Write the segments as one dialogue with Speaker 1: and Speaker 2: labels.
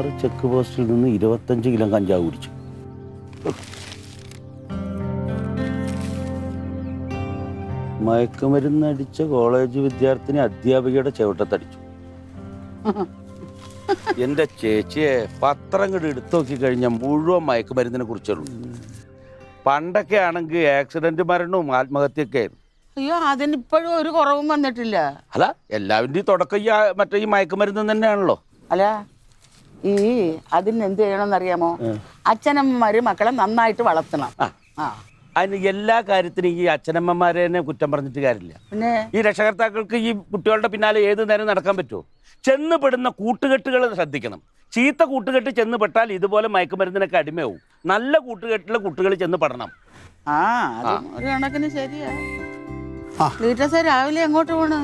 Speaker 1: Munnar check പോസ്റ്റിൽ നിന്ന് 25 kilo കഞ്ചാവ് കുടിച്ചു. മയക്കുമരുന്നടിച്ച കോളേജ് വിദ്യാർത്ഥിനി അധ്യാപികയുടെ ചവിട്ടത്തടിച്ചു. എന്റെ ചേച്ചിയെ പത്രം കൂടി എടുത്തു നോക്കി കഴിഞ്ഞാൽ മുഴുവൻ മയക്കുമരുന്നിനെ കുറിച്ചുള്ളൂ. പണ്ടൊക്കെ ആണെങ്കിൽ ആക്സിഡന്റ് മരണവും ആത്മഹത്യയൊക്കെ ആയിരുന്നു.
Speaker 2: അയ്യോ, അതിനിപ്പോഴും ഒരു കുറവും വന്നിട്ടില്ല.
Speaker 1: അല്ല, എല്ലാവരുടെയും തുടക്കം ഈ മയക്കുമരുന്ന് തന്നെയാണല്ലോ.
Speaker 2: അല്ല, അതിനെന്ത് ചെയ്യണമെന്നറിയാമോ? അച്ഛനമ്മമാര് മക്കളെ നന്നായിട്ട് വളർത്തണം.
Speaker 1: അതിന് എല്ലാ കാര്യത്തിനും ഈ അച്ഛനമ്മമാരെ തന്നെ കുറ്റം പറഞ്ഞിട്ട് കാര്യമില്ല. പിന്നെ ഈ രക്ഷകർത്താക്കൾക്ക് ഈ കുട്ടികളുടെ പിന്നാലെ ഏത് നേരം നടക്കാൻ പറ്റുമോ? ചെന്നുപെടുന്ന കൂട്ടുകെട്ടുകൾ ശ്രദ്ധിക്കണം. ചീത്ത കൂട്ടുകെട്ട് ചെന്നുപെട്ടാൽ ഇതുപോലെ മയക്കുമരുന്നിനൊക്കെ അടിമയാവും. നല്ല കൂട്ടുകെട്ടിലെ കുട്ടികൾ ചെന്ന് പെടണം.
Speaker 2: ഒരു കണക്കിന് ശരിയാ. രാവിലെ എങ്ങോട്ട് പോണ്?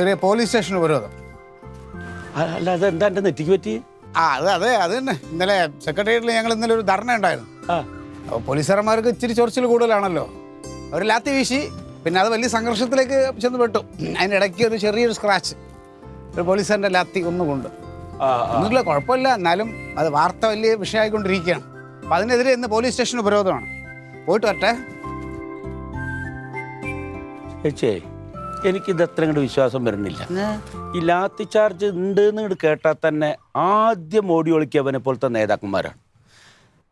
Speaker 3: ചെറിയ പോലീസ് സ്റ്റേഷന് വിരോധം.
Speaker 1: അല്ല, അതെന്താ എന്റെ നെറ്റിക്ക് പറ്റി?
Speaker 3: അതെ അത് തന്നെ. ഇന്നലെ സെക്രട്ടേറിയറ്റിൽ ഞങ്ങൾ ഇന്നലെ ഒരു ധർണ ഉണ്ടായിരുന്നു. അപ്പോൾ പോലീസുകാരന്മാർക്ക് ഇച്ചിരി ചൊറിച്ചിൽ കൂടുതലാണല്ലോ. അവർ ലാത്തി വീശി, പിന്നെ അത് വലിയ സംഘർഷത്തിലേക്ക് ചെന്ന് പെട്ടു. അതിൻ്റെ ഇടയ്ക്ക് ഒരു ചെറിയൊരു സ്ക്രാച്ച് ഒരു പോലീസുകാരൻ്റെ ലാത്തി ഒന്നുകൊണ്ട്. ഒന്നുമില്ല, കുഴപ്പമില്ല. എന്നാലും അത് വാർത്ത വലിയ വിഷയമായിക്കൊണ്ടിരിക്കുകയാണ്. അപ്പം അതിനെതിരെ ഇന്ന് പോലീസ് സ്റ്റേഷന് വിരോധമാണ്. പോയിട്ട് വരട്ടെ.
Speaker 1: ചേച്ചേ, എനിക്കിത് എത്ര ഇങ്ങോട്ട് വിശ്വാസം വരുന്നില്ല. ഈ ലാത്തി ചാർജ് ഉണ്ട് എന്ന് കേട്ടാൽ തന്നെ ആദ്യം ഓടി ഒളിക്കവനെ പോലത്തെ നേതാക്കന്മാരാണ്.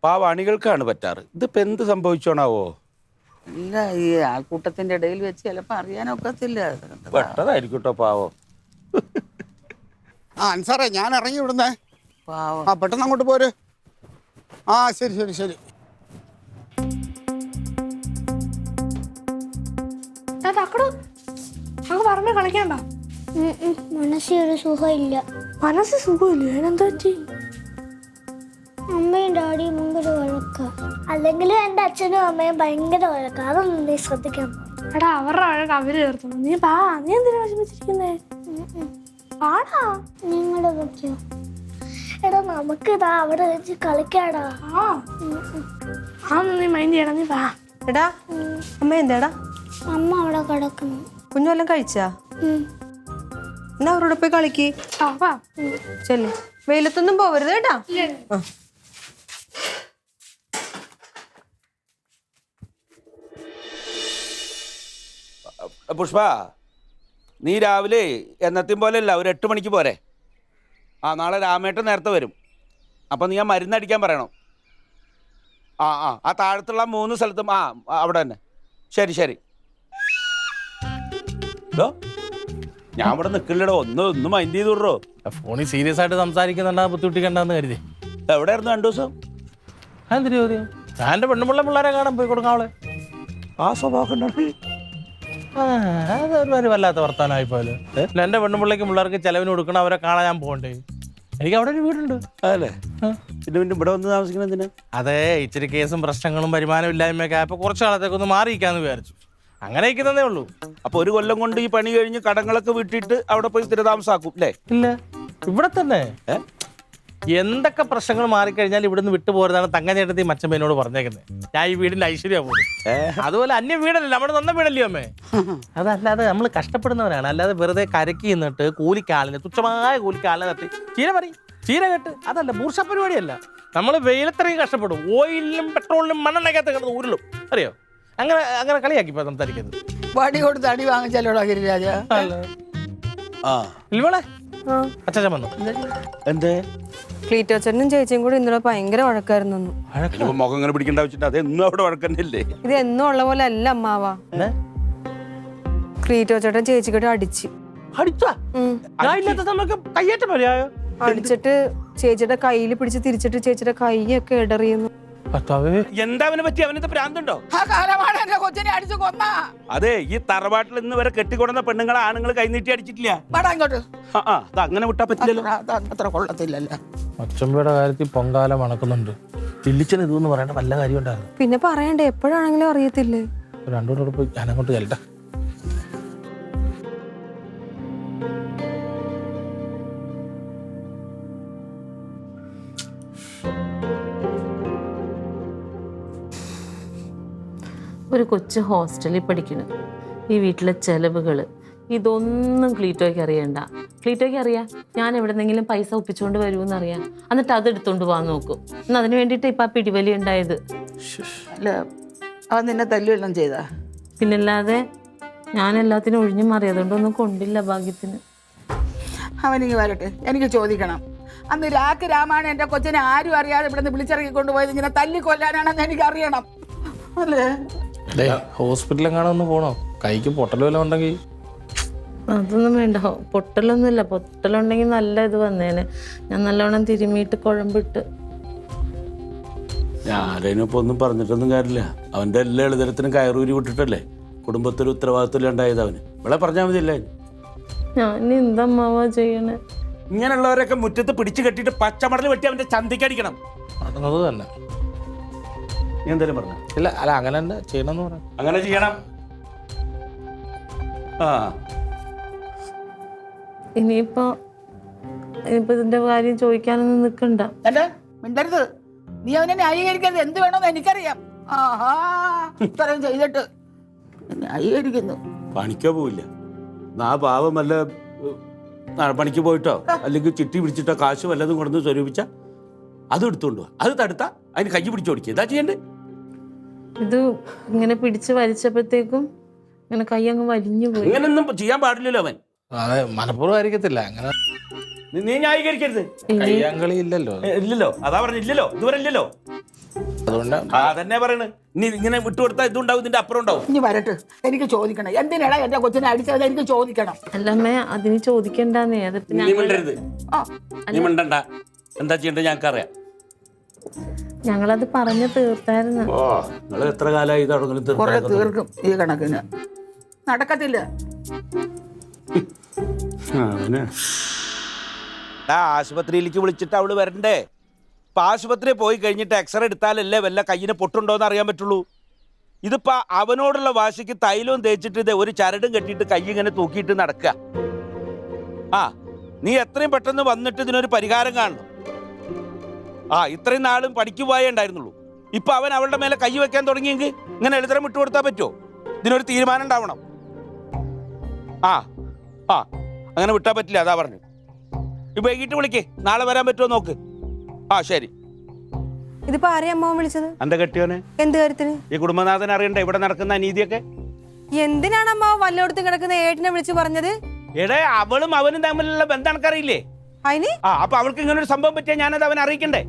Speaker 1: പാവ അണികൾക്കാണ് പറ്റാറ്. ഇതിപ്പോൾ എന്ത് സംഭവിച്ചോണാവോ?
Speaker 2: ഇല്ല, ഈ ആൾക്കൂട്ടത്തിന്റെ ഇടയിൽ വെച്ച് ചിലപ്പോൾ അറിയാനൊക്കത്തില്ല.
Speaker 1: പെട്ടതായിരിക്കും കേട്ടോ പാവം.
Speaker 3: അൻസാറേ, ഞാൻ ഇറങ്ങി വിടുന്നേ.
Speaker 2: പാവം.
Speaker 3: പെട്ടെന്ന് അങ്ങോട്ട് പോര്. ശരി ശരി ശരി.
Speaker 4: പറഞ്ഞ കളിക്കണ്ട.
Speaker 5: മനസ്സിനൊരു സുഖമില്ല.
Speaker 4: മനസ്സ് സുഖമില്ല? എന്താ പറ്റി?
Speaker 5: അമ്മയും ഡാഡിയും ഭയങ്കര വഴക്ക. അല്ലെങ്കിലും എൻ്റെ അച്ഛനും അമ്മയും ഭയങ്കര വഴക്ക. അതൊന്നും നീ ശ്രദ്ധിക്കണം.
Speaker 4: എടാ, അവരുടെ വഴക്ക് അവര് ചേർത്തു. നീ എന്തിനാ വിഷമിച്ചിരിക്കുന്നേ? പാടാ.
Speaker 5: നിങ്ങളുടെ പറ്റിയോ? എടാ, നമുക്ക് ഇതാ അവിടെ വെച്ച് കളിക്കാടാ.
Speaker 4: നീ മൈൻഡ് ചെയ്യണം. നീ വാ.
Speaker 6: എടാ, അമ്മ എന്താടാ?
Speaker 5: അമ്മ അവിടെ കിടക്കുന്നു.
Speaker 6: കുഞ്ഞുവെല്ലാം കഴിച്ചാ? എന്നാ അവരോട് പോയി കളിക്ക്. ചെല്ലേ, വെയിലത്തൊന്നും പോവരുത് കേട്ടാ.
Speaker 1: പുഷ്പ, നീ രാവിലെ എന്നത്തെയും പോലെ അല്ല, ഒരു 8 മണിക്ക് പോരെ. നാളെ രാമേട്ടൻ നേരത്തെ വരും. അപ്പം നീ ആ മരുന്നടിക്കാൻ പറയണം. ആ താഴത്തുള്ള 3 സ്ഥലത്തും അവിടെ തന്നെ. ശരി ശരി. ഞാൻ ഇവിടെ നിൽക്കില്ലടോ. ഒന്ന് മൈൻഡ് ചെയ്ത് വിടറോ.
Speaker 7: ഫോണിൽ സീരിയസ് ആയിട്ട് സംസാരിക്കുന്നുണ്ടാ ബുദ്ധിമുട്ടിക്കണ്ടെന്ന് കരുതി.
Speaker 1: എവിടെയായിരുന്നു 2 ദിവസം?
Speaker 7: എന്തിനു ചോദ്യം? ഞാൻ എൻ്റെ പെണ്ണുപിള്ള പിള്ളേരെ കാണാൻ പോയി കൊടുക്കാം. അവളെ
Speaker 1: ആ സ്വഭാവം
Speaker 7: അതൊരു വല്ലാത്ത വർത്താനമായി പോലെ. എൻ്റെ പെണ്ണുപിള്ളയ്ക്ക് പിള്ളേർക്ക് ചെലവിന് കൊടുക്കണം, അവരെ കാണാൻ ഞാൻ പോകണ്ടേ? എനിക്ക് അവിടെ ഒരു വീടുണ്ട്.
Speaker 1: അതല്ലേ? പിന്നെ ഇവിടെ വന്ന് താമസിക്കണം എന്തിനാ?
Speaker 7: അതെ, ഇച്ചിരി കേസും പ്രശ്നങ്ങളും വരുമാനം ഇല്ലായ്മയൊക്കെ ആയപ്പോൾ കുറച്ച് കാലത്തേക്ക് ഒന്ന് മാറിയിരിക്കാന്ന് വിചാരിച്ചു. അങ്ങനെ ഇരിക്കുന്നതേ ഉള്ളൂ.
Speaker 1: അപ്പോൾ 1 കൊല്ലം കൊണ്ട് ഈ പണി കഴിഞ്ഞ് കടങ്ങളൊക്കെ വിട്ടിട്ട് അവിടെ പോയി സ്ഥിരതാമസാക്കും അല്ലേ?
Speaker 7: ഇല്ല, ഇവിടെ തന്നെ. എന്തൊക്കെ പ്രശ്നങ്ങൾ മാറിക്കഴിഞ്ഞാൽ ഇവിടുന്ന് വിട്ടുപോരുന്നതാണ് തങ്കഞ്ഞേട്ടത്തി മച്ചമ്മേനോട് പറഞ്ഞേക്കുന്നത്. ഞാൻ ഈ വീടിന്റെ ഐശ്വര്യ പോലും. അതുപോലെ അന്യ വീടല്ലേ, നമ്മുടെ സ്വന്തം വീടല്ലേ അമ്മേ. അതല്ലാതെ നമ്മൾ കഷ്ടപ്പെടുന്നവരാണ്. അല്ലാതെ വെറുതെ കരക്കി നിന്നിട്ട് കൂലിക്കാലിന്, തുച്ഛമായ കൂലിക്കാലിനെ തട്ടി ചീര കെട്ട്, അതല്ല ബൂർഷ പരിപാടിയല്ല. നമ്മൾ വെയിലത്രയും കഷ്ടപ്പെടും. ഓയിലിനും പെട്രോളിനും മണ്ണെണ്ണയ്ക്കകത്ത് കിടന്ന് ഉരുളും. അറിയോ? അങ്ങനെ കളിയാക്കി ഇപ്പൊ സംസാരിക്കുന്നത്.
Speaker 2: വടി കൊടുത്ത് അടി വാങ്ങിച്ചാലോടാ ഗിരിരാജ.
Speaker 7: ഇൽവളെ അച്ഛൻ വന്നു.
Speaker 1: എന്തേ?
Speaker 6: ക്ലീറ്റോച്ചനും ചേച്ചിയും കൂടി ഇന്നലെ ഭയങ്കര വഴക്കായിരുന്നു.
Speaker 1: മുഖം ഇങ്ങനെ പിടിക്കേണ്ട വെച്ചിട്ട് അതെന്നും അവിടെ വഴക്കന്നല്ലേ?
Speaker 6: ഇത് എന്നും ഉള്ള പോലെ അല്ല അമ്മാവാ. ക്ലീറ്റോച്ചേട്ടൻ ചേച്ചിക്കിട്ട് അടിച്ച് അടിച്ചിട്ട് ചേച്ചിയുടെ കയ്യിൽ പിടിച്ച് തിരിച്ചിട്ട് ചേച്ചിയുടെ കൈയൊക്കെ ഇടറിയുന്നു.
Speaker 1: എന്താ അവനെ പറ്റി? അവനത്തെ ഭ്രാന്തുണ്ടോ?
Speaker 2: കൊച്ചിനെ അടിച്ചു കൊന്ന.
Speaker 1: അതെ, ഈ തറവാട്ടിൽ ഇന്ന് വരെ കെട്ടിക്കൊടുന്ന പെണ്ണുങ്ങളെ ആണുങ്ങൾ കൈനീട്ടി അടിച്ചിട്ടില്ല.
Speaker 2: ഇങ്ങോട്ട്
Speaker 1: അത് അങ്ങനെ വിട്ടാ പറ്റില്ലല്ലോ.
Speaker 2: അത്ര കൊള്ളത്തില്ലല്ലോ.
Speaker 7: അച്ചമ്പയുടെ കാര്യത്തിൽ പൊങ്കാല മണക്കുന്നുണ്ട്. ചില്ലിച്ചന് ഇതെന്ന് പറയേണ്ട വല്ല കാര്യം ഉണ്ടായിരുന്നു.
Speaker 6: പിന്നെ പറയണ്ടേ, എപ്പോഴാണെങ്കിലും അറിയത്തില്ലേ.
Speaker 7: 2 കൂടെ പോയി ഞാനങ്ങോട്ട് ചെല്ലട്ടെ.
Speaker 8: ഒരു കൊച്ചു ഹോസ്റ്റലിൽ പഠിക്കണം. ഈ വീട്ടിലെ ചെലവുകൾ, ഇതൊന്നും ക്ലീറ്റോയ്ക്ക് അറിയണ്ട. ക്ലീറ്റോയ്ക്ക് അറിയാം ഞാൻ എവിടെന്നെങ്കിലും പൈസ ഒപ്പിച്ചുകൊണ്ട് വരുമെന്ന് അറിയാം. എന്നിട്ട് അത് എടുത്തോണ്ട് പോകാൻ നോക്കും. എന്നാൽ അതിന് വേണ്ടിയിട്ട് ഇപ്പം ആ പിടിവലി ഉണ്ടായത്.
Speaker 2: അല്ല അവൻ നിന്നെ തല്ലുവെല്ലാം ചെയ്താ?
Speaker 8: പിന്നല്ലാതെ ഞാൻ എല്ലാത്തിനും ഒഴിഞ്ഞു മാറി, അതുകൊണ്ടൊന്നും കൊണ്ടില്ല ഭാഗ്യത്തിന്.
Speaker 2: അവനിങ്ങ് വരട്ടെ, എനിക്ക് ചോദിക്കണം. അന്ന് രാക്ക് രാമാണ് എൻ്റെ കൊച്ചിനെ ആരും അറിയാതെ ഇവിടെ നിന്ന് വിളിച്ചിറക്കി കൊണ്ടുപോയത് ഇങ്ങനെ തല്ലിക്കൊല്ലാനാണെന്ന് എനിക്ക് അറിയണം. അല്ലേ
Speaker 7: ഹോസ്പിറ്റലിൽ കാണാൻ പോണോ? കൈക്ക് പൊട്ടൽ വല്ലതും ഉണ്ടെങ്കിൽ?
Speaker 8: അതൊന്നും വേണ്ട, പൊട്ടലൊന്നുമില്ല. പൊട്ടലുണ്ടെങ്കിൽ നല്ല ഇത് വന്നേനെ. ഞാൻ നല്ലോണം തിരുമിയിട്ട് കുഴമ്പിട്ട്.
Speaker 1: ഞാനതിനിപ്പോ ഒന്നും പറഞ്ഞിട്ടൊന്നും കാര്യമില്ല. അവന്റെ എല്ലാ എളുതരത്തിനും കയറൂരി വിട്ടിട്ടല്ലേ കുടുംബത്തിൽ ഉത്തരവാദിത്വം ഉണ്ടായത് അവന്. ഇവിടെ പറഞ്ഞാൽ മതിയല്ലേ.
Speaker 8: ഞാൻ എന്തമ്മാവാ ചെയ്യണേ?
Speaker 1: ഇങ്ങനെയുള്ളവരൊക്കെ മുറ്റത്ത് പിടിച്ചു കെട്ടിയിട്ട് പച്ചമടൽ വെട്ടി അവന്റെ ചന്തിക്കടിക്കണം.
Speaker 7: അത് തന്നെ.
Speaker 1: നീ എന്തായാലും പറഞ്ഞ
Speaker 7: ഇല്ല, അല്ല അങ്ങനെ തന്നെ ചെയ്യണമെന്ന് പറയാം.
Speaker 1: അങ്ങനെ ചെയ്യണം. ആ
Speaker 8: ഇനിയിപ്പോ ഇതിന്റെ കാര്യം ചോദിക്കാനൊന്നും നിൽക്കണ്ട.
Speaker 2: അല്ല മിണ്ടരുത്, നീ അവനെ ന്യായീകരിക്കരുത്. എന്ത് വേണമെന്ന് എനിക്കറിയാം. ആഹാ ഇത്രയും ചെയ്തിട്ട് ന്യായീകരിക്കുന്നു.
Speaker 1: പണിക്കോ പോവില്ല. ആ പാവം വല്ല പണിക്ക് പോയിട്ടോ അല്ലെങ്കിൽ ചിട്ടി പിടിച്ചിട്ടോ കാശ് വല്ലതും കൊണ്ടു സ്വരൂപിച്ച അത് എടുത്തുകൊണ്ട് പോവാ. അത് തടുത്ത അതിന് കൈ പിടിച്ചു കൊടുക്കുക. ഇതാ ചെയ്യണ്ടേ?
Speaker 8: ഇത് ഇങ്ങനെ പിടിച്ച് വലിച്ചപ്പോഴത്തേക്കും ഇങ്ങനെ കൈ അങ്ങ് വലിഞ്ഞു പോയി.
Speaker 1: ഇങ്ങനൊന്നും ചെയ്യാൻ പാടില്ലല്ലോ അവൻ.
Speaker 7: അതെ, മനഃപൂർവ്വം ആയിരിക്കത്തില്ല. അങ്ങനെ
Speaker 1: നീ ന്യായീകരിക്കരുത്.
Speaker 7: കയ്യാങ്കളി ഇല്ലല്ലോ.
Speaker 1: ഇല്ലല്ലോ, അതാ പറഞ്ഞു. ഇല്ലല്ലോ, ഇതുവരെ ഇല്ലല്ലോ.
Speaker 7: അതുകൊണ്ട്
Speaker 1: അതന്നെ പറയണ്. നീ ഇങ്ങനെ വിട്ടുകൊടുത്താൽ ഇതുണ്ടാവും, ഇതിന്റെ അപ്പുറം ഉണ്ടാവും.
Speaker 2: ഇനി വരട്ടെ, എനിക്ക് ചോദിക്കണം. എന്തിനാടാ എന്റെ കൊച്ചിനെ അടിച്ചത്? എനിക്ക് ചോദിക്കണം.
Speaker 8: അല്ലമ്മേ, അതിന് ചോദിക്കണ്ടെന്നേ. അതിപ്പോ
Speaker 1: നീ മിണ്ടരുത്.
Speaker 2: ആ
Speaker 1: നീ മിണ്ടണ്ട. എന്താ ചെയ്യണ്ടത് ഞങ്ങൾക്കറിയാം.
Speaker 8: ഞങ്ങളത് പറഞ്ഞു തീർത്തായിരുന്നു.
Speaker 1: ഓ, നിങ്ങൾ എത്ര കാലമായി ഇത്
Speaker 2: കുറെ തീർക്കും ഈ കണക്കിന്. നടക്കത്തില്ല.
Speaker 1: ആശുപത്രിയിലേക്ക് വിളിച്ചിട്ട് അവള് വരണ്ടേ? ഇപ്പൊ ആശുപത്രി പോയി കഴിഞ്ഞിട്ട് എക്സ്റേ എടുത്താലല്ലേ വല്ല കയ്യിന് പൊട്ടുണ്ടോന്ന് അറിയാൻ പറ്റുള്ളൂ. ഇതിപ്പോ അവനോടുള്ള വാശിക്ക് തൈലവും തേച്ചിട്ട് ഇത് ഒരു ചരടും കെട്ടിയിട്ട് കൈ ഇങ്ങനെ തൂക്കിയിട്ട് നടക്കുക. ആ, നീ എത്രയും പെട്ടെന്ന് വന്നിട്ട് ഇതിനൊരു പരിഹാരം കാണണം. ആ, ഇത്രയും നാളും പഠിക്കു പോയേ ഉണ്ടായിരുന്നുള്ളൂ. ഇപ്പൊ അവൻ അവളുടെ മേലെ കൈ വെക്കാൻ തുടങ്ങിയെങ്കിൽ ഇങ്ങനെ എളുതരം വിട്ടുകൊടുത്താൽ പറ്റുമോ? ഇതിനൊരു തീരുമാനം ഉണ്ടാവണം. ആ ആ അങ്ങനെ വിട്ടാൽ പറ്റില്ല. അതാ പറഞ്ഞു. ഇപ്പൊ വൈകിട്ട് വിളിക്കേ, നാളെ വരാൻ പറ്റുമോ നോക്ക്. ആ ശരി.
Speaker 6: ഇതിപ്പോ ആരെയും അമ്മാവൻ വിളിച്ചത്?
Speaker 1: എന്റെ കെട്ടിയോനെ.
Speaker 6: എന്ത് കാര്യത്തിന്?
Speaker 1: ഈ കുടുംബനാഥൻ അറിയണ്ടേ ഇവിടെ നടക്കുന്ന അനീതിയൊക്കെ?
Speaker 6: എന്തിനാണ് അമ്മാവൻ വല്ലയിടത്തും കിടക്കുന്ന ഏട്ടനെ വിളിച്ച് പറഞ്ഞത്?
Speaker 1: എടേ, അവളും അവനും തമ്മിലുള്ള ബന്ധം എനിക്കറിയില്ലേ?
Speaker 6: അതിന്
Speaker 1: അപ്പൊ അവൾക്ക് ഇങ്ങനെ ഒരു സംഭവം പറ്റിയാൽ ഞാനത് അവനെ അറിയിക്കണ്ടേ?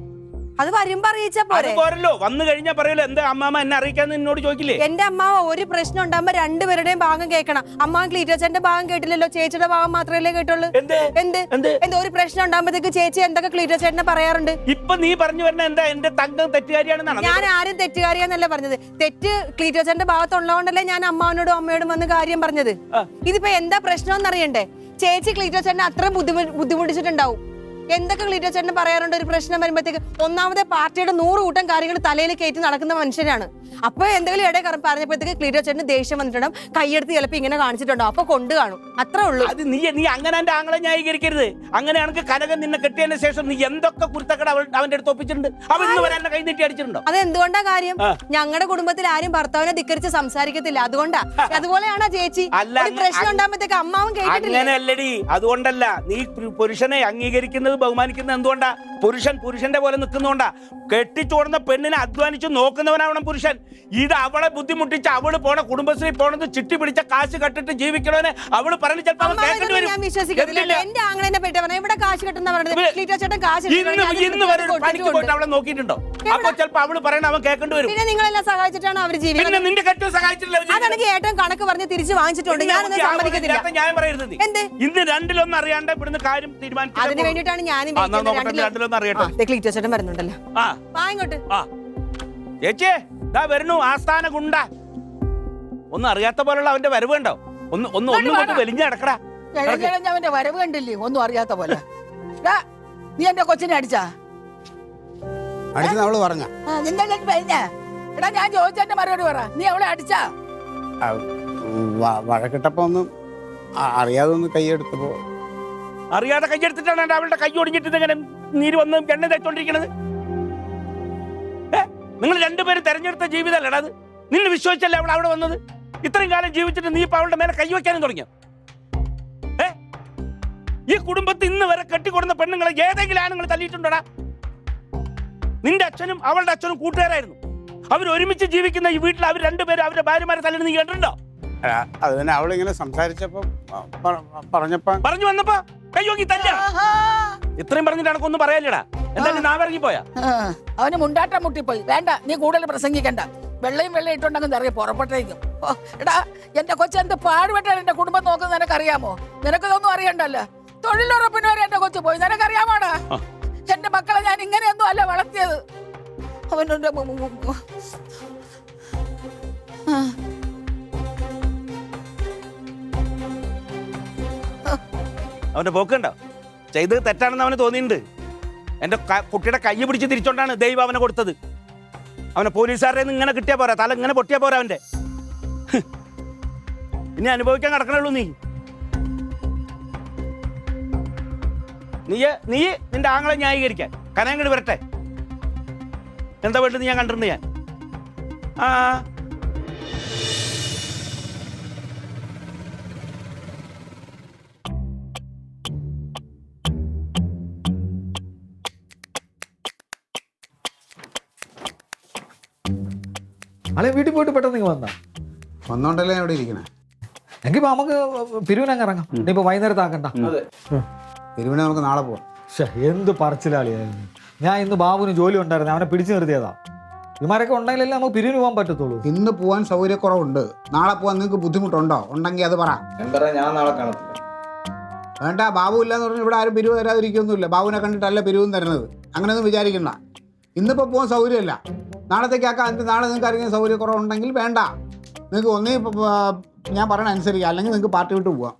Speaker 6: അത് വരുമ്പോ അറിയിച്ചാ
Speaker 1: അത്
Speaker 6: പോരെ?
Speaker 1: പോരല്ലോ, വന്നു കഴിഞ്ഞാൽ പറയല്ലോ എന്താ അമ്മാമ്മ എന്നെ അറിയിക്കാന്ന് എന്നോട് ചോദിക്കില്ലേ?
Speaker 6: എന്റെ അമ്മാവ ഒരു പ്രശ്നം ഉണ്ടാകുമ്പോ രണ്ടുപേരുടെയും ഭാഗം കേൾക്കണം. അമ്മാവൻ ക്ലീറ്റോച്ചന്റെ ഭാഗം കേട്ടില്ലല്ലോ, ചേച്ചിയുടെ ഭാഗം മാത്രമല്ലേ കേട്ടുള്ളൂ. എന്ത് ഒരു പ്രശ്നം ഉണ്ടാകുമ്പോഴത്തേക്ക് ചേച്ചി എന്തൊക്കെ ക്ലീറ്റോച്ചേട്ടനെ പറയാറുണ്ട്.
Speaker 1: ഇപ്പൊ നീ പറഞ്ഞു വരുന്ന എന്താ എന്റെ തങ്കം തെറ്റുകാരിയാണെന്നാണ്?
Speaker 6: ഞാൻ ആരും തെറ്റുകാരിയാന്നല്ല പറഞ്ഞത്. തെറ്റ് ക്ലീറ്റോച്ചന്റെ ഭാഗത്തുള്ളതുകൊണ്ടല്ലേ ഞാൻ അമ്മാവനോടും അമ്മയോടും വന്ന് കാര്യം പറഞ്ഞത്. ഇതിപ്പോ എന്താ പ്രശ്നം എന്നറിയണ്ടേ? ചേച്ചി ക്ലീറ്റോച്ചേട്ടനെ അത്രയും ബുദ്ധിമുട്ടിച്ചിട്ടുണ്ടാവും. എന്തൊക്കെ ക്ലീറ്റോച്ചേട്ടന് പറയാറുണ്ട് ഒരു പ്രശ്നം വരുമ്പോഴത്തേക്ക്? ഒന്നാമത്തെ പാർട്ടിയുടെ 100 കൂട്ടം കാര്യങ്ങൾ തലയിൽ കയറ്റി നടക്കുന്ന മനുഷ്യനാണ്. അപ്പൊ എന്തെങ്കിലും ഇടയിൽ പറഞ്ഞപ്പോഴത്തേക്ക് ക്ലീറ്റോച്ചേട്ടന് ദേഷ്യം വന്നിട്ടുണ്ടാവും, കൈയെടുത്ത് ചിലപ്പോൾ ഇങ്ങനെ കാണിച്ചിട്ടുണ്ടാവും. അപ്പൊ കൊണ്ടു കാണും, അത്രേ ഉള്ളൂ.
Speaker 1: അത് നീ അങ്ങനെ എന്റെ ആങ്ങളെ ന്യായീകരിക്കരുത്. അങ്ങനെയാണെങ്കിൽ കനകൻ നിന്നെ കെട്ടിയതിന് ശേഷം നീ എന്തൊക്കെ കുരുത്തക്കട അവന്റെ അടുത്ത് ഒപ്പിച്ചിട്ടുണ്ട്? അവൻ ഇന്ന് വരെ എന്നെ കൈ നീട്ടി അടിച്ചിട്ടുണ്ടോ?
Speaker 6: അത് എന്തുകൊണ്ടാ കാര്യം? ഞങ്ങളുടെ കുടുംബത്തിൽ ആരും ഭർത്താവിനെ ധിക്കരിച്ച് സംസാരിക്കത്തില്ല, അതുകൊണ്ടാ. അതുപോലെയാണോ ചേച്ചി? പ്രശ്നം ഉണ്ടാകുമ്പോഴത്തേക്ക് അമ്മാവും കേട്ടിട്ടില്ല.
Speaker 1: അങ്ങനെയല്ലടി, അതുകൊണ്ടല്ല. നീ പുരുഷനെ അംഗീകരിക്കുന്നത് ബഹുമാനിക്കുന്നത് എന്തുകൊണ്ടാ? പുരുഷന്റെ പോലെ നിൽക്കുന്നോണ്ടാ. കെട്ടിച്ചോടുന്ന പെണ്ണിനെ അധ്വാനിച്ച് നോക്കുന്നവനാവണം പുരുഷൻ. ഇത് അവളെ ബുദ്ധിമുട്ടിച്ച് അവള് പോണ കുടുംബശ്രീ പോണത് ചിട്ടി പിടിച്ച കാശ് കെട്ടിട്ട് ജീവിക്കണവനെ അവള് പറഞ്ഞു
Speaker 6: ഞാൻ വിശ്വസിക്കത്തില്ല. എന്റെ ആങ്ങളെന്നെ പറ്റി പറഞ്ഞ ഇവിടെ കാശ് കെട്ടുന്ന പറഞ്ഞത് ക്ലീറ്റോച്ചേട്ടൻ കാശ്
Speaker 1: ഇന്ന് വരെ പണിക്ക് പോയിട്ട് അവളെ നോക്കിയിട്ടുണ്ടോ? അപ്പൊ ചിലപ്പോ അവള് പറയണ അവൻ കേൾക്കേണ്ടി വരും.
Speaker 6: പിന്നെ നിങ്ങളെല്ലാം സഹായിച്ചിട്ടാണ് അവർ ജീവിക്കുന്നത്.
Speaker 1: പിന്നെ നിന്റെ കെട്ടും സഹായിച്ചിട്ടില്ല.
Speaker 6: അതാണെങ്കിൽ ഏട്ടൻ കണക്ക് പറഞ്ഞ് തിരിച്ചു വാങ്ങിച്ചിട്ടുണ്ട്. ഞാനൊന്നും സമ്മതിക്കത്തില്ല.
Speaker 1: ഞാൻ പറയരുത്.
Speaker 6: എന്ത്
Speaker 1: ഇന്ന് രണ്ടിലൊന്നും അറിയാണ്ട് ഇവിടുന്ന് കാര്യം തീരുമാനിച്ചു.
Speaker 6: അതിന് വേണ്ടിയിട്ടാണ് ഞാനും
Speaker 1: രണ്ടിലൊന്നും അറിയട്ടെ.
Speaker 6: ക്ലീറ്റോച്ചേട്ടൻ വരുന്നുണ്ടല്ലോ. വാങ്ങോട്ട്
Speaker 1: ചേച്ചേ, ഇതാ വരുന്നു ആസ്ഥാന ഗുണ്ട. ഒന്നും അറിയാത്ത പോലുള്ള അവന്റെ വരവ് കണ്ടോ? ഒന്നും കൊണ്ട് വലിഞ്ഞ കിടക്കടാ.
Speaker 2: അവന്റെ വരവ് കണ്ടില്ലേ? ഒന്നും അറിയാത്ത പോലെ. നീ എന്റെ കൊച്ചിനെ അടിച്ചാ?
Speaker 3: അടിച്ചെന്ന് അവള് പറഞ്ഞ.
Speaker 2: എടാ ഞാൻ ചോദിച്ചെന്റെ മറുപടി പറ. നീ അവളെ അടിച്ചാ?
Speaker 3: വഴക്കിട്ടപ്പോ ഒന്നും അറിയാതെ ഒന്ന് കൈയെടുത്തപ്പോ.
Speaker 1: അറിയാതെ കൈയെടുത്തിട്ടാണ് അവളുടെ കൈ ഒടിഞ്ഞിട്ട് ഇങ്ങനെ നീര് വന്ന് എണ്ണ തേച്ചോണ്ടിരിക്കണത്. നിങ്ങൾ രണ്ടുപേരും തെരഞ്ഞെടുത്ത ജീവിതമല്ലടാ അത്. നിന്നെ വിശ്വസിച്ചല്ലേ അവൾ അവിടെ വന്നത്? ഇത്രയും കാലം ജീവിച്ചിട്ട് നീ ഇപ്പൊ അവളുടെ മേലെ കൈവയ്ക്കാനും തുടങ്ങിയ? ഈ കുടുംബത്തിൽ ഇന്ന് വരെ കെട്ടിക്കൊടുന്ന പെണ്ണുങ്ങളെ ഏതെങ്കിലും ആണുങ്ങൾ തല്ലിയിട്ടുണ്ടോടാ? നിന്റെ അച്ഛനും അവളുടെ അച്ഛനും കൂട്ടുകാരായിരുന്നു. അവർ ഒരുമിച്ച് ജീവിക്കുന്ന ഈ വീട്ടിൽ അവർ രണ്ടുപേരും അവരുടെ ഭാര്യമാരെ തല്ലിട്ട് നീ കേട്ടിട്ടുണ്ടോ?
Speaker 3: അത് തന്നെ അവളിങ്ങനെ സംസാരിച്ചപ്പോ പറഞ്ഞപ്പോ
Speaker 1: പറഞ്ഞു വന്നപ്പോ കയ്യോക്കി തല്ല. ഇത്രയും പറഞ്ഞിട്ട് ഒന്നും പറയാനില്ലടാ. എന്തായാലും നാവിറങ്ങി പോയാ
Speaker 2: അവന് മുണ്ടാട്ടം മുട്ടിപ്പോയി. വേണ്ട, നീ കൂടുതൽ പ്രസംഗിക്കണ്ട. വെള്ളയും ഇട്ടുണ്ടെങ്കിൽ അറിയാം പുറപ്പെട്ടേക്കും. എടാ, എന്റെ കൊച്ചെന്ത് പാടുപെട്ടാണ് എന്റെ കുടുംബം നോക്കുന്നത് നിനക്കറിയാമോ? നിനക്കിതൊന്നും അറിയണ്ടല്ലോ. തൊഴിലുറപ്പിന് വരെ എന്റെ കൊച്ചു പോയി. നിനക്കറിയാമോടാ? എന്റെ മക്കളെ ഞാൻ ഇങ്ങനെയൊന്നും അല്ല വളർത്തിയത്. അവൻ്റെ
Speaker 1: അവന്റെ പോക്കുണ്ടോ? ചെയ്തത് തെറ്റാണെന്ന് അവന് തോന്നിയിട്ടുണ്ട്. എന്റെ കുട്ടിയുടെ കൈ പിടിച്ച് തിരിച്ചോണ്ടാണ് ദൈവം അവനെ കൊടുത്തത്. അവനെ പോലീസുകാരുടെ ഇങ്ങനെ കിട്ടിയാ പോരാ, തല ഇങ്ങനെ പൊട്ടിയാ പോരാ അവന്റെ. ഇനി അനുഭവിക്കാൻ കിടക്കണുള്ളൂ നീ. നീ നിന്റെ ആങ്ങളെ ന്യായീകരിക്കാൻ കനങ്ങട് വരട്ടെ. എന്താ വേണ്ടത് ഞാൻ കണ്ടിട്ടുണ്ട് ഞാൻ. ആ
Speaker 9: അല്ലെ വീട്ടിൽ പോയിട്ട് പെട്ടെന്ന് നിങ്ങൾ
Speaker 3: വന്നോണ്ടല്ലേ അവിടെ ഇരിക്കണേ.
Speaker 9: എങ്കിൽ നമുക്ക് പിരിവിനങ്ങ് ഇറങ്ങാം. ഇനിയിപ്പോ വൈകുന്നേരത്താക്കണ്ട.
Speaker 3: തിരുവനന്തപുരം നമുക്ക് നാളെ പോവാം.
Speaker 9: എന്ത് പറച്ചിലാളിയായിരുന്നു. ഞാൻ ഇന്ന് ബാബുവിന് ജോലി ഉണ്ടായിരുന്നു, അവനെ പിടിച്ചു നിർത്തിയതാ. ഇമാരൊക്കെ ഉണ്ടെങ്കിലല്ലേ നമുക്ക് പിരിവിന് പോകാൻ പറ്റത്തുള്ളൂ.
Speaker 3: ഇന്ന് പോവാൻ സൗകര്യക്കുറവുണ്ട്. നാളെ പോവാൻ നിങ്ങൾക്ക് ബുദ്ധിമുട്ടുണ്ടോ? ഉണ്ടെങ്കിൽ അത് പറ.
Speaker 9: ഞാൻ നാളെ കാണത്തില്ല.
Speaker 3: വേണ്ട, ബാബു ഇല്ലാന്ന് പറഞ്ഞാൽ ഇവിടെ ആരും പിരിവ് തരാതിരിക്കൊന്നുമില്ല. ബാബുവിനെ കണ്ടിട്ടല്ല പിരിവും തരുന്നത്. അങ്ങനെയൊന്നും വിചാരിക്കണ്ട. ഇന്നിപ്പോൾ പോകാൻ സൗകര്യമില്ല, നാളത്തേക്കാക്കാം. എന്നിട്ട് നാളെ നിങ്ങൾക്ക് ആരെങ്കിലും സൗകര്യക്കുറവുണ്ടെങ്കിൽ വേണ്ട, നിങ്ങൾക്ക് ഒന്നേ ഞാൻ പറയണ അനുസരിക്കുക, അല്ലെങ്കിൽ നിങ്ങൾക്ക് പാർട്ടി വിട്ട് പോവാം.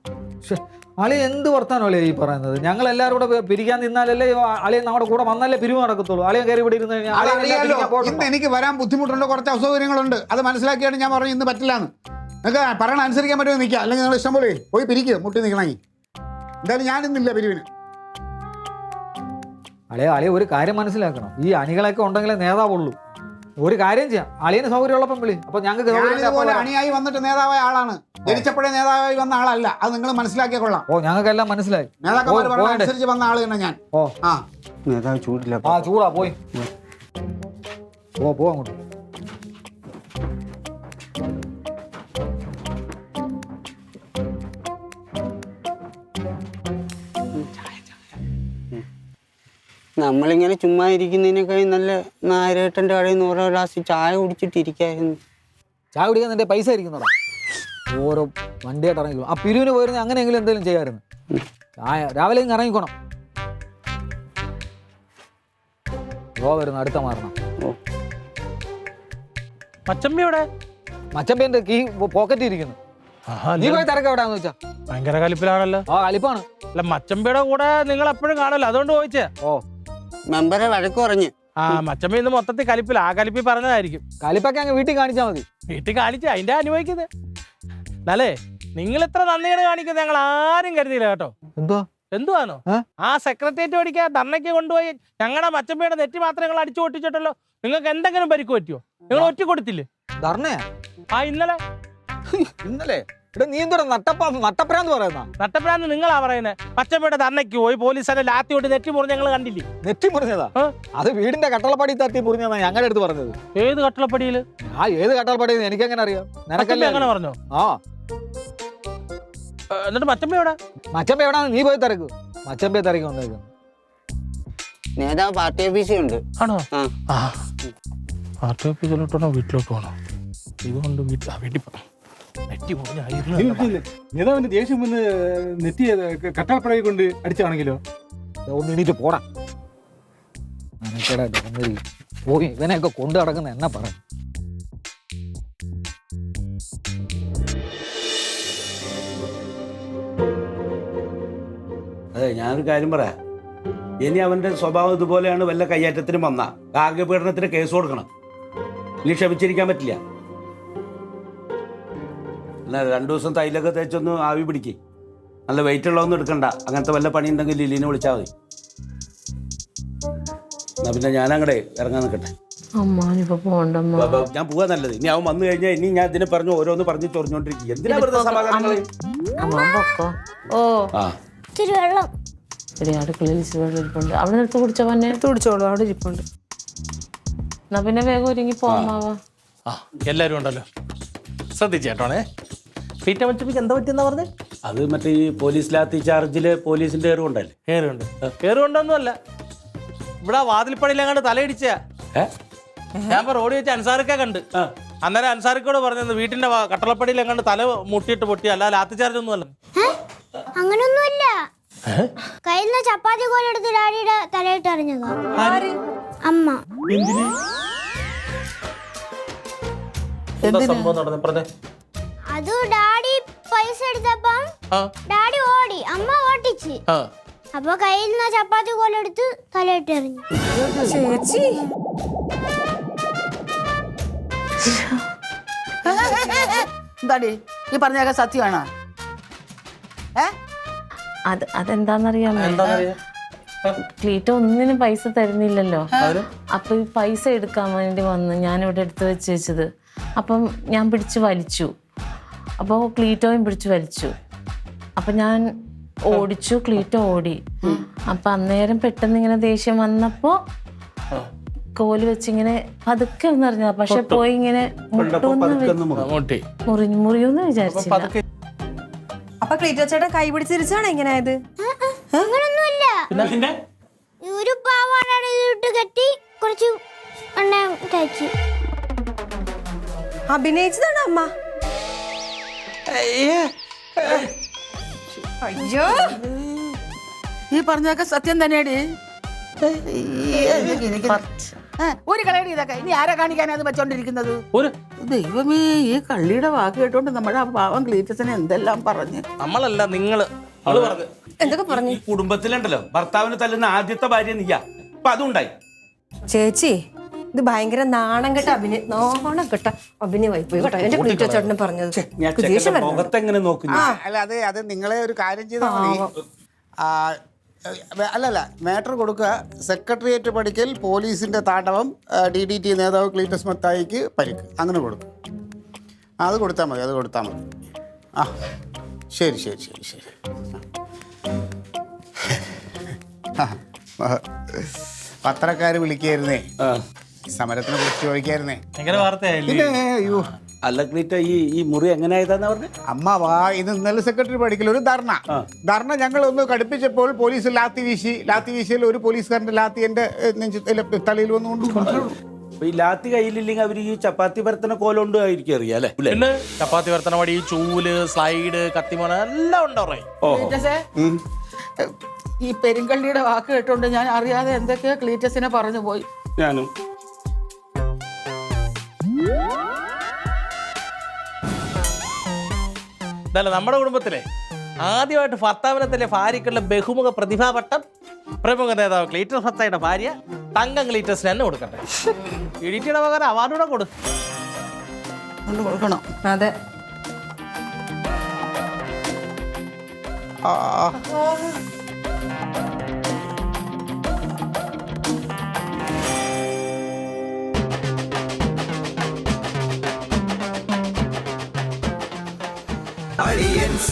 Speaker 9: അളി എന്ത് വർത്താനല്ലേ ഈ പറയുന്നത്? ഞങ്ങൾ എല്ലാവരും കൂടെ പിരിക്കാൻ നിന്നാലല്ലേ അളിയൻ നമ്മുടെ കൂടെ വന്നല്ലേ പിരിവ് നടക്കത്തുള്ളൂ. അളിയൻ കയറി ഇവിടെ ഇരുന്ന്
Speaker 3: ഇന്ന് എനിക്ക് വരാൻ ബുദ്ധിമുട്ടുണ്ട്, കുറച്ച് അസൗകര്യങ്ങളുണ്ട്. അത് മനസ്സിലാക്കിയാണ് ഞാൻ പറഞ്ഞു ഇന്ന് പറ്റില്ലാന്ന്. നിങ്ങൾക്ക് പറയണ അനുസരിക്കാൻ പറ്റുമോ നിൽക്കുക, അല്ലെങ്കിൽ നിങ്ങൾ ഇഷ്ടം പോലെ പോയി പിരിക്കുക. മുട്ടി നിൽക്കണമെങ്കിൽ എന്തായാലും ഞാനിന്നില്ല പിരിവിന്.
Speaker 9: അളിയ ഒരു കാര്യം മനസ്സിലാക്കണം, ഈ അണികളൊക്കെ ഉണ്ടെങ്കിലേ നേതാവുള്ളൂ. ഒരു കാര്യം ചെയ്യാം, അളിയന് സൗകര്യമുള്ളപ്പം വിളി. അപ്പൊ
Speaker 3: ഞങ്ങൾക്ക് അണിയായി വന്നിട്ട് നേതാവായ ആളാണ്, ജനിച്ചപ്പോഴേ നേതാവായി വന്ന ആളല്ല. അത് നിങ്ങൾ മനസ്സിലാക്കിയ കൊള്ളാം.
Speaker 9: ഓ, ഞങ്ങൾക്കെല്ലാം മനസ്സിലായി.
Speaker 3: നേതാക്കന്മാർ പറഞ്ഞ അനുസരിച്ച് വന്ന ആള് തന്നെ ഞാൻ.
Speaker 9: ഓ
Speaker 3: ആ നേതാവ് ചൂടില്ല.
Speaker 9: ആ ചൂടാ, പോയി പോ അങ്ങോട്ട്.
Speaker 10: നമ്മളിങ്ങനെ ചുമ്മാ ഇരിക്കുന്നതിനേക്കാൾ നല്ല നാരേട്ടൻ്റെ കടയിൽ നിന്ന് ഓരോ ഗ്ലാസ് ചായ കുടിച്ചിട്ടിരിക്കായിരുന്നു.
Speaker 9: ചായ കുടിക്കാൻ നിന്റെ പൈസ ഇരിക്കുന്നതാ. ഓരോ വണ്ടിയായിട്ട് ഇറങ്ങിക്കോ. ആ പിരിവിന് പോയിരുന്ന അങ്ങനെയെങ്കിലും എന്തെങ്കിലും ചെയ്യാമായിരുന്നു. ചായ രാവിലെ ഇങ്ങ് ഇറങ്ങിക്കോണം. വരുന്നു, അടുത്ത മാറണം.
Speaker 7: മച്ചമ്പിയുടെ
Speaker 9: മച്ചമ്പേന്റെ കീ പോക്കറ്റ് ഇരിക്കുന്നു. നീ പോയി തിരക്ക് എവിടെയാന്ന് വെച്ചാ.
Speaker 7: ഭയങ്കര കലിപ്പിലാണല്ലോ.
Speaker 9: ആ കലിപ്പാണ്.
Speaker 7: അല്ല, മച്ചമ്പിയുടെ കൂടെ നിങ്ങൾ എപ്പോഴും കാണല്ലോ, അതുകൊണ്ട് ചോദിച്ചേ.
Speaker 9: ഓ,
Speaker 10: മെമ്പറെ വഴക്ക് പറഞ്ഞു.
Speaker 7: ആ മച്ചമ്പി ഇന്ന് മൊത്തത്തിൽ കലിപ്പില്ല. ആ കലിപ്പി പറഞ്ഞതായിരിക്കും.
Speaker 9: കലിപ്പൊക്കെ അങ്ങ് വീട്ടിൽ കാണിച്ചാൽ മതി.
Speaker 7: വീട്ടിൽ കാണിച്ച് അതിന്റെ അനുഭവിക്കുന്നത്. അല്ലേ, നിങ്ങൾ ഇത്ര നന്ദിയാണ് കാണിക്കുന്നത് ഞങ്ങൾ ആരും കരുതിയില്ല കേട്ടോ. എന്തുവാണോ ആ സെക്രട്ടേറിയറ്റ് പഠിക്കാൻ ധർണയ്ക്ക് കൊണ്ടുപോയി ഞങ്ങളുടെ മച്ചമ്പയുടെ നെറ്റി മാത്രം നിങ്ങൾ അടിച്ചു പൊട്ടിച്ചിട്ടല്ലോ. നിങ്ങൾക്ക് എന്തെങ്കിലും പരിക്ക് പറ്റുമോ? നിങ്ങൾ ഒറ്റ കൊടുത്തില്ലേ
Speaker 9: ധർണയാ?
Speaker 7: ആ ഇന്നലെ
Speaker 9: നീ എന്തോ നട്ടപ്രാന്ന് പറയുന്ന?
Speaker 7: നട്ടപ്രാന്ന് നിങ്ങളാ പറയുന്നത്. പച്ചമ്മയുടെ ധർണയ്ക്ക് പോയി പോലീസുകാരെ ലാത്തി കൊണ്ട് നെറ്റി മുറിഞ്ഞ് ഞങ്ങൾ കണ്ടില്ലേ?
Speaker 9: നെറ്റി മുറിഞ്ഞതാ? അത് വീടിന്റെ കട്ടളപ്പടി തട്ടി മുറിഞ്ഞതാ ഞങ്ങളുടെ അടുത്ത് പറഞ്ഞത്.
Speaker 7: ഏത് കട്ടളപ്പടിയില്?
Speaker 9: ആ ഏത് കട്ടളപ്പടി എനിക്ക് എങ്ങനെ അറിയാം? നിനക്കല്ലേ
Speaker 7: അങ്ങനെ പറഞ്ഞോ?
Speaker 9: ആ
Speaker 7: എന്നിട്ട് മച്ചമ്മയോടെ?
Speaker 9: മച്ചമ്പ എവിടാന്ന് നീ പോയി തിരക്ക്. മച്ചമ്പയെ തിരക്കി വന്നേക്കും.
Speaker 10: നേതാവ് പാർട്ടി ഓഫീസിൽ ഉണ്ട്.
Speaker 7: ആണോ? പാർട്ടി ഓഫീസിലോട്ടോ വീട്ടിലോട്ട് പോകണോ? ഇതുകൊണ്ട് വീട്ടിൽ നെറ്റി മുറിഞ്ഞായിരുന്നു.
Speaker 11: നേതാവിന്റെ ദേഷ്യം വന്ന് നെറ്റി കട്ടാപ്പടയെ കൊണ്ട് അടിച്ചാണെങ്കിലോ?
Speaker 9: ഒന്ന് എണീറ്റ് പോടാ. പോയി ഇവനെയൊക്കെ കൊണ്ടു നടക്കുന്ന എന്നാ പറ.
Speaker 1: അതെ, ഞാനൊരു കാര്യം പറയാം. ഇനി അവന്റെ സ്വഭാവം ഇതുപോലെയാണ്, വല്ല കയ്യേറ്റത്തിനും വന്ന ഗാർഹികപീഡനത്തിന് കേസ് കൊടുക്കണം. ഇനി ക്ഷമിച്ചിരിക്കാൻ പറ്റില്ല. എന്നാൽ 2 ദിവസം തൈലൊക്കെ തേച്ചൊന്ന് ആവി പിടിക്ക്. നല്ല വെയിറ്റ് ഉള്ളതൊന്നും എടുക്കണ്ട. അങ്ങനത്തെ വല്ല പണി ഉണ്ടെങ്കിൽ ലിലിനെ വിളിച്ചാൽ മതി. എന്നാ പിന്നെ ഞാനങ്ങടെ ഇറങ്ങാൻ നിൽക്കട്ടെ. ഞാൻ പോവാ നല്ലത്. ഇനി അവൻ വന്നു കഴിഞ്ഞാൽ ഇനി ഞാൻ ഇതിനെ പറഞ്ഞു ഓരോന്ന് പറഞ്ഞ് ചൊറിഞ്ഞോണ്ടിരിക്കും. എന്തിനാ വെറുതെ സമാധാനം?
Speaker 5: ഇത്തിരി വെള്ളം.
Speaker 8: എടി അടുക്കളയിൽ ഇച്ചിരി വെള്ളം ഇരിപ്പുണ്ട് അവിടെ നിർത്ത് കുടിച്ചോ തന്നെ.
Speaker 6: കുടിച്ചോളൂ, അവിടെ ഇരിപ്പുണ്ട്.
Speaker 8: എന്നാ പിന്നെ വേഗം ഒരുങ്ങി പോവാ.
Speaker 7: ആ എല്ലാവരും ഉണ്ടല്ലോ, ശ്രദ്ധിച്ചേട്ടോണേ. ക്ലീറ്റോ മച്ചപ്പിക്ക് എന്താ പറ്റിയെന്നാ പറഞ്ഞേ?
Speaker 1: അത് മറ്റേ ഈ പോലീസ് ലാത്തി ചാർജില് പോലീസിന്റെ ഏറുണ്ടല്ലേ.
Speaker 7: കയറുണ്ട്, കയറുകൊണ്ടൊന്നുമല്ല, ഇവിടെ വാതിൽപ്പടിയിലെങ്ങാണ്ട് തലയിടിച്ച. ഞാൻ ഇപ്പൊ റോഡ് വെച്ച് അൻസാറിക്ക കണ്ട്. അന്നേരം അൻസാറിക്കോട് പറഞ്ഞത് വീട്ടിന്റെ കട്ടളപ്പടിയിൽ എങ്ങാണ്ട് തല മുട്ടിയിട്ട് പൊട്ടി, അല്ല ലാത്തി ചാർജ് ഒന്നും അല്ല.
Speaker 5: അങ്ങനൊന്നുമില്ല. കയ്യിൽ നിന്ന് ചപ്പാത്തി കോലെടുത്ത് ഡാഡിയുടെ തലയിട്ട് അറിഞ്ഞതാ. അമ്മ.
Speaker 7: എന്താ സംഭവം നടന്നു പറഞ്ഞേ?
Speaker 5: അത് ഡാഡി പൈസ എടുത്തപ്പം ഡാഡി ഓടി, അമ്മ ഓട്ടിച്ച്. അപ്പൊ കയ്യിൽ നിന്ന് ചപ്പാത്തി കോലെടുത്ത് തലയിട്ട് എറിഞ്ഞു.
Speaker 6: ചേച്ചി
Speaker 2: എന്താടി ഈ പറഞ്ഞൊക്കെ സത്യമാണോ?
Speaker 8: അതെന്താന്നറിയാമോ, ക്ലീറ്റോ ഒന്നിനും പൈസ തരുന്നില്ലല്ലോ. അപ്പൊ ഈ പൈസ എടുക്കാൻ വേണ്ടി വന്ന് ഞാനിവിടെ എടുത്തു വെച്ചത്. അപ്പം ഞാൻ പിടിച്ച് വലിച്ചു. അപ്പോൾ ക്ലീറ്റോയും പിടിച്ച് വലിച്ചു. അപ്പം ഞാൻ ഓടിച്ചു, ക്ലീറ്റോ ഓടി. അപ്പം അന്നേരം പെട്ടെന്ന് ഇങ്ങനെ ദേഷ്യം വന്നപ്പോൾ കോല് വെച്ചിങ്ങനെ പതുക്കെ ഒന്ന് അറിഞ്ഞതാ. പക്ഷെ പോയി ഇങ്ങനെ മുറിയൂന്ന് വിചാരിച്ചില്ല.
Speaker 6: അപ്പൊ ക്ലീറ്റോ ചേട്ടൻ കൈ പിടിച്ചിരിച്ചാണ് ഇങ്ങനെ ആയത്?
Speaker 5: അങ്ങനൊന്നുമില്ല. ഒരു പാവാട ഇതിട്ട് കെട്ടി കുറച്ച് എണ്ണ തേച്ച്
Speaker 6: അഭിനയിച്ചതാണ് അമ്മ. അയ്യോ,
Speaker 2: ഈ പറഞ്ഞൊക്കെ സത്യം തന്നെയാടി. ഒരു കളയടി ഇതൊക്കെ. ഇനി ആരെ കാണിക്കാനാ അത് വെച്ചോണ്ടിരിക്കുന്നത്? ദൈവമേ, ഈ കള്ളിയുടെ വാക്ക് കേട്ടോണ്ട് നമ്മുടെ ആ പാവം ക്ലീറ്റസിനെ എന്തെല്ലാം പറഞ്ഞ്.
Speaker 7: നമ്മളല്ല, നിങ്ങള്
Speaker 6: എന്തൊക്കെ പറഞ്ഞു?
Speaker 1: ഈ കുടുംബത്തിലുണ്ടല്ലോ ഭർത്താവിന് തല്ലുന്ന ആദ്യത്തെ ഭാര്യ നീയാ. അപ്പൊ അതുണ്ടായി.
Speaker 6: ചേച്ചി, ഇത് ഭയങ്കര നാണം കെട്ട അഭിനയമായി പോയി കേട്ടോ. എന്റെ ക്ലീറ്റോ ചേട്ടനെ പറഞ്ഞത്
Speaker 1: മുഖത്തെങ്ങനെ നോക്കുന്നു?
Speaker 3: അല്ല, അത് നിങ്ങളെ ഒരു കാര്യം ചെയ്താൽ മതി. അല്ലല്ല, മാറ്റർ കൊടുക്കുക. സെക്രട്ടേറിയറ്റ് പഠിക്കൽ പോലീസിന്റെ താണ്ഡവം, DDT നേതാവ് ക്ലീറ്റസ് മത്തായിക്ക് പരിക്ക്, അങ്ങനെ കൊടുക്കും. അത് കൊടുത്താൽ മതി, അത് കൊടുത്താൽ മതി. ആ ശരി ശരി ശരി ശരി. പത്രക്കാർ വിളിക്കായിരുന്നേ, സമരത്തിനെ കുറിച്ച് ചോദിക്കായിരുന്നേ. പിന്നെ അയ്യോ,
Speaker 1: അല്ല ക്ലീറ്റ, ഈ മുറി എങ്ങനെയായതാന്ന് പറഞ്ഞു?
Speaker 3: അമ്മ വാ, ഇത് ഇന്നലെ സെക്രട്ടറി പഠിക്കൽ ഒരു ധർണ ഞങ്ങൾ ഒന്ന് കടുപ്പിച്ചപ്പോൾ പോലീസ് ലാത്തി വീശിയിൽ ഒരു പോലീസുകാരന്റെ ലാത്തി എന്റെ തലയിൽ വന്നുകൊണ്ട്.
Speaker 1: ഈ ലാത്തി കയ്യിലില്ലെങ്കിൽ അവര് ഈ ചപ്പാത്തി പരത്തന കോലുകൊണ്ട് ആയിരിക്കും അറിയാം അല്ലെ?
Speaker 7: പിന്നെ ചപ്പാത്തി പരത്തന വടി, ചൂല്, സ്ലൈഡ്, കത്തിമോന എല്ലാം ഉണ്ടോ?
Speaker 2: ഈ പെരുങ്കള്ളിയുടെ വാക്ക് കേട്ടോണ്ട് ഞാൻ അറിയാതെ എന്തൊക്കെയോ ക്ലീറ്റസിനെ പറഞ്ഞു പോയി.
Speaker 1: ഞാനും
Speaker 7: നമ്മുടെ കുടുംബത്തിലെ ആദ്യമായിട്ട് ഭർത്താവിനത്തിലെ ഭാര്യക്കുള്ള ബഹുമുഖ പ്രതിഭാപട്ടം പ്രമുഖ നേതാവ് ക്ലീറ്റസ് മത്തായിയുടെ ഭാര്യ തങ്കം ക്ലീറ്റസിന് തന്നെ കൊടുക്കട്ടെ. ഇടിറ്റിയുടെ പകരം അവാർഡൂടെ
Speaker 2: കൊടുക്കണം.
Speaker 6: അതെ.
Speaker 12: Aliens.